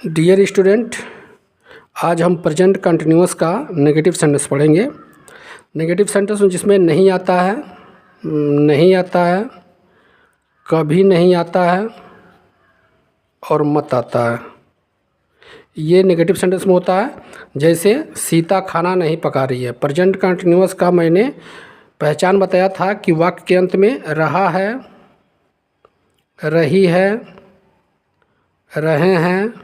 Dear student, आज हम present continuous का नेगेटिव सेंटेंस पढ़ेंगे। नेगेटिव सेंटेंस जिसमें नहीं आता है, नहीं आता है, कभी नहीं आता है और मत आता है, ये नेगेटिव सेंटेंस में होता है। जैसे सीता खाना नहीं पका रही है। प्रेजेंट कंटिन्यूअस का मैंने पहचान बताया था कि वाक्य के अंत में रहा है, रही है, रहे हैं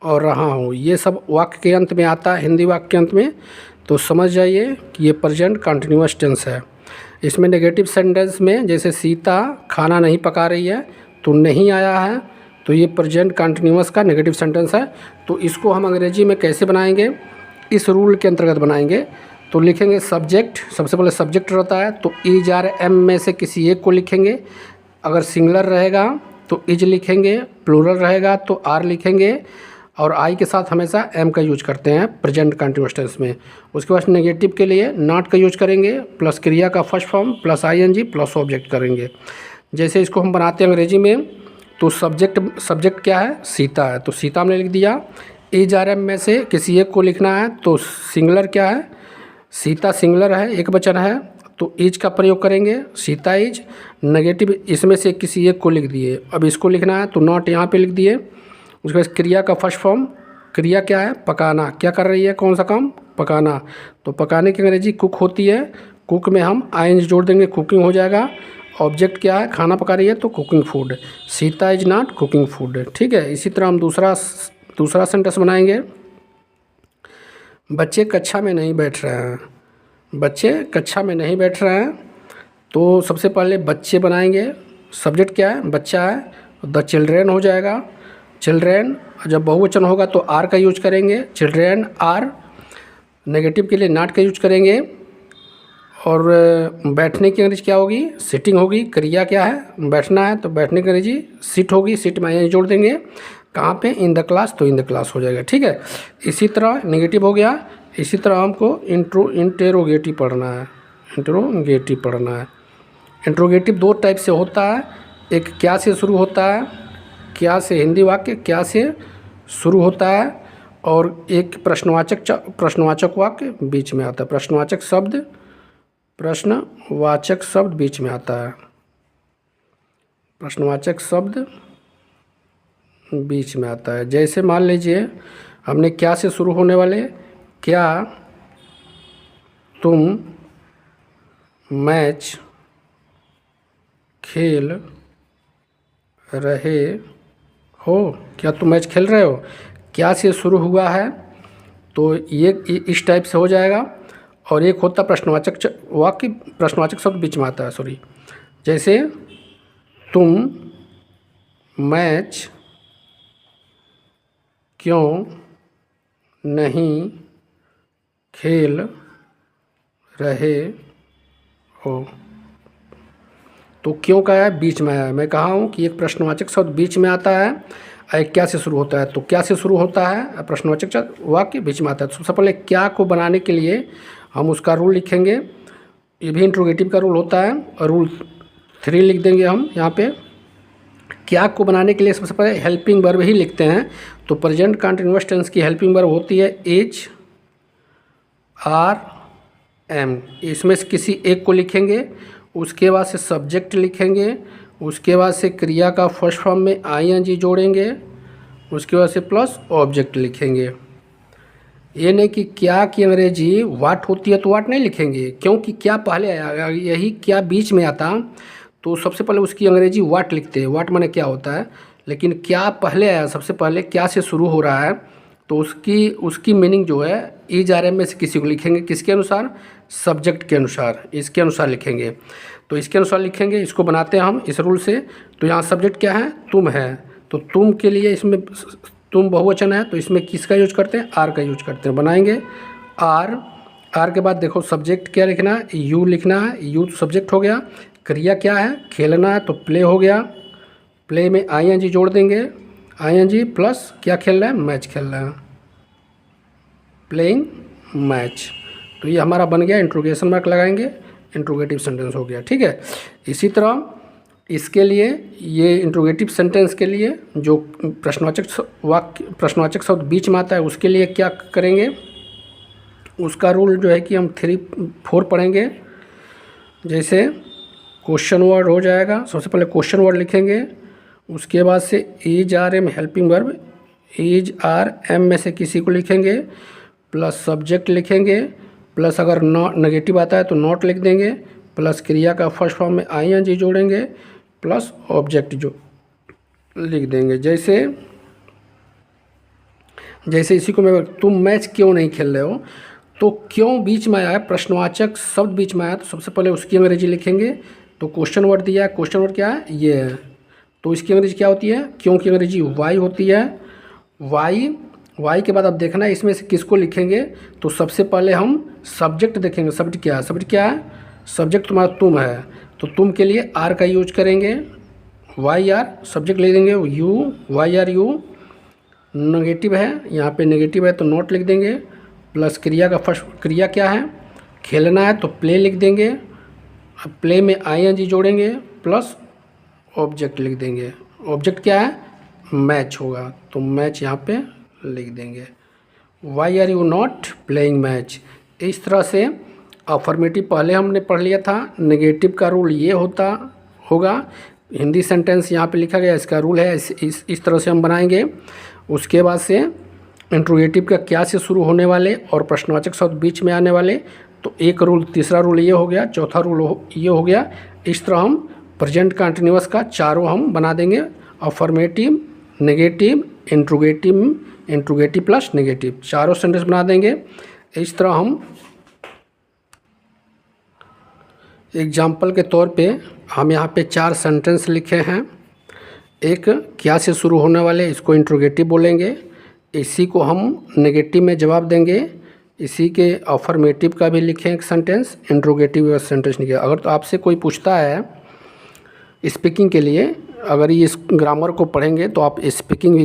और रहा हूँ, ये सब वाक्य के अंत में आता है, हिंदी वाक्य के अंत में। तो समझ जाइए कि ये प्रेजेंट कंटिन्यूअस टेंस है। इसमें नेगेटिव सेंटेंस में जैसे सीता खाना नहीं पका रही है तो नहीं आया है, तो ये प्रेजेंट कंटिन्यूअस का नेगेटिव सेंटेंस है। तो इसको हम अंग्रेजी में कैसे बनाएंगे, इस रूल के अंतर्गत बनाएंगे। तो लिखेंगे सब्जेक्ट, सबसे पहले सब्जेक्ट रहता है तो इज आर एम में से किसी एक को लिखेंगे। अगर सिंगुलर रहेगा तो इज लिखेंगे, प्लूरल रहेगा तो आर लिखेंगे, और आई के साथ हमेशा एम का यूज करते हैं प्रेजेंट कंटिन्यूअस टेंस में। उसके बाद नेगेटिव के लिए नॉट का यूज करेंगे, प्लस क्रिया का first form plus ING plus object करेंगे। जैसे इसको हम बनाते हैं अंग्रेजी में, तो सब्जेक्ट क्या है, सीता है, तो सीता हमने लिख दिया। इज आर एम में से किसी एक को लिखना है तो सिंगुलर क्या है, सीता सिंगुलर है, एक वचन है, तो इज का प्रयोग करेंगे, सीता इज। नेगेटिव इसमें से किसी एक को लिख दिए, अब इसको लिखना है तो नॉट यहाँ पे लिख दिए। उसके बाद क्रिया का फर्स्ट फॉर्म, क्रिया क्या है, पकाना, क्या कर रही है, कौन सा काम, पकाना, तो पकाने की अंग्रेजी कुक होती है। कुक में हम आईएनजी जोड़ देंगे, कुकिंग हो जाएगा। ऑब्जेक्ट क्या है, खाना पका रही है तो cooking food, Sita is not cooking food. ठीक है, इसी तरह हम दूसरा सेंटेंस बनाएंगे। बच्चे कक्षा में नहीं बैठ रहे हैं, बच्चे कक्षा में नहीं बैठ रहे हैं, तो सबसे पहले बच्चे बनाएंगे। सब्जेक्ट क्या है, बच्चा है, द चिल्ड्रेन हो जाएगा। चिल्ड्रेन, जब बहुवचन होगा तो आर का यूज करेंगे, चिल्ड्रेन आर। नेगेटिव के लिए नॉट का यूज करेंगे। और बैठने की अंग्रेजी क्या होगी, सिटिंग होगी। क्रिया क्या है, बैठना है, तो बैठने की अंग्रेजी सिट होगी, सिट में आई जोड़ देंगे। कहाँ पे, इन द क्लास, तो इन द क्लास हो जाएगा। ठीक है, इसी तरह नेगेटिव हो गया। इसी तरह हमको इंटेरोगेटिव पढ़ना है, इंटेरोगेटिव पढ़ना है। इंट्रोगेटिव दो टाइप से होता है, एक क्या से शुरू होता है, क्या से हिंदी वाक्य क्या से शुरू होता है, और एक प्रश्नवाचक वाक्य बीच में आता है। प्रश्नवाचक शब्द बीच में आता है, प्रश्नवाचक शब्द बीच में आता है। जैसे मान लीजिए हमने क्या से शुरू होने वाले, क्या तुम मैच खेल रहे हो, क्या तुम मैच खेल रहे हो, क्या से शुरू हुआ है, तो ये इस टाइप से हो जाएगा। और एक होता प्रश्नवाचक वाक्य, प्रश्नवाचक शब्द बीच में आता है, सॉरी। जैसे तुम मैच क्यों नहीं खेल रहे हो, तो क्यों का है, बीच में आया है। मैं कहा हूँ कि एक प्रश्नवाचक शब्द बीच में आता है, एक क्या से शुरू होता है, तो क्या से शुरू होता है, प्रश्नवाचक वाक्य बीच में आता है। तो सबसे पहले क्या को बनाने के लिए हम उसका रूल लिखेंगे, ये भी इंट्रोगेटिव का रूल होता है, और रूल 3 लिख देंगे हम यहाँ पे। क्या को बनाने के लिए सबसे पहले हेल्पिंग वर्ब ही लिखते हैं। तो प्रेजेंट कंटिन्यूअस टेंस की हेल्पिंग वर्ब होती है इज, आर, एम। इसमें से किसी एक को लिखेंगे, उसके बाद से सब्जेक्ट लिखेंगे, उसके बाद से क्रिया का फर्स्ट फॉर्म में आईएनजी जोड़ेंगे, उसके बाद से प्लस ऑब्जेक्ट लिखेंगे। ये नहीं कि क्या की अंग्रेजी वाट होती है तो वाट नहीं लिखेंगे, क्योंकि क्या पहले आया, यही क्या बीच में आता तो सबसे पहले उसकी अंग्रेजी वाट लिखते हैं। वाट माने क्या होता है, लेकिन क्या पहले आया, सबसे पहले क्या से शुरू हो रहा है, तो उसकी मीनिंग जो है इज आर एम में से किसी को लिखेंगे, किसके अनुसार, सब्जेक्ट के अनुसार, इसके अनुसार लिखेंगे। तो इसके अनुसार लिखेंगे, इसको बनाते हैं हम इस रूल से। तो यहाँ सब्जेक्ट क्या है, तुम है, तो तुम के लिए इसमें तुम बहुवचन है, तो इसमें किसका यूज करते हैं, आर का यूज करते हैं। बनाएंगे आर के बाद देखो सब्जेक्ट क्या लिखना है, यू लिखना है, यू सब्जेक्ट हो गया। क्रिया क्या है, खेलना है, तो प्ले हो गया, प्ले में आईएनजी जोड़ देंगे, आईएनजी प्लस क्या खेल रहा है, मैच खेल रहा है, प्लेइंग मैच। तो ये हमारा बन गया, इंट्रोगेशन मार्क लगाएंगे, इंट्रोगेटिव सेंटेंस हो गया। ठीक है, इसी तरह इसके लिए ये इंट्रोगेटिव सेंटेंस के लिए जो प्रश्नवाचक शब्द बीच में आता है उसके लिए क्या करेंगे, उसका रूल जो है कि हम 3-4 पढ़ेंगे। जैसे क्वेश्चन वर्ड हो जाएगा, सबसे पहले क्वेश्चन वर्ड लिखेंगे, उसके बाद से is are am helping verb, is are am में से किसी को लिखेंगे, प्लस सब्जेक्ट लिखेंगे, प्लस अगर नेगेटिव आता है तो नॉट लिख देंगे, प्लस क्रिया का फर्स्ट फॉर्म में आईएनजी जोड़ेंगे, प्लस ऑब्जेक्ट जो लिख देंगे। जैसे इसी को मैं, तुम मैच क्यों नहीं खेल रहे हो, तो क्यों बीच में आया है, प्रश्नवाचक शब्द बीच में आया तो सबसे पहले उसकी अंग्रेजी लिखेंगे। तो क्वेश्चन वर्ड दिया है, क्वेश्चन वर्ड क्या है, ये है, तो इसकी अंग्रेजी क्या होती है, क्यों की अंग्रेजी वाई होती है। वाई के बाद अब देखना है इसमें से किसको लिखेंगे, तो सबसे पहले हम सब्जेक्ट देखेंगे। सब्जेक्ट क्या है, सब्जेक्ट तुम्हारा तुम है, तो तुम के लिए आर का यूज करेंगे, वाई आर सब्जेक्ट ले देंगे, you why are you. Negative है, यहाँ पे नेगेटिव है तो नॉट लिख देंगे, प्लस क्रिया का फर्स्ट, क्रिया क्या है, खेलना है तो प्ले लिख देंगे, अब प्ले में आईएनजी जोड़ेंगे, प्लस ऑब्जेक्ट लिख देंगे। ऑब्जेक्ट क्या है, मैच होगा, तो मैच यहाँ पे लिख देंगे। Why are you not playing match. इस तरह से अफर्मेटिव पहले हमने पढ़ लिया था, नेगेटिव का रूल ये होगा। हिंदी सेंटेंस यहाँ पे लिखा गया, इसका रूल है, इस तरह से हम बनाएंगे। उसके बाद से इंट्रोगेटिव का क्या से शुरू होने वाले और प्रश्नवाचक शब्द बीच में आने वाले, तो एक रूल, तीसरा रूल ये हो गया, चौथा रूल ये हो गया। इस तरह हम प्रेजेंट कंटिन्यूअस का चारों हम बना देंगे, affirmative, negative, interrogative plus negative, चारों सेंटेंस बना देंगे। इस तरह हम एग्जाम्पल के तौर पे हम यहाँ पे 4 सेंटेंस लिखे हैं। एक क्या से शुरू होने वाले, इसको इंट्रोगेटिव बोलेंगे, इसी को हम नेगेटिव में जवाब देंगे। इसी के अफर्मेटिव का भी लिखें एक सेंटेंस, इंट्रोगेटिव सेंटेंस लिखे। अगर तो आपसे कोई पूछता है स्पीकिंग के लिए, अगर ये इस ग्रामर को पढ़ेंगे तो आप स्पीकिंग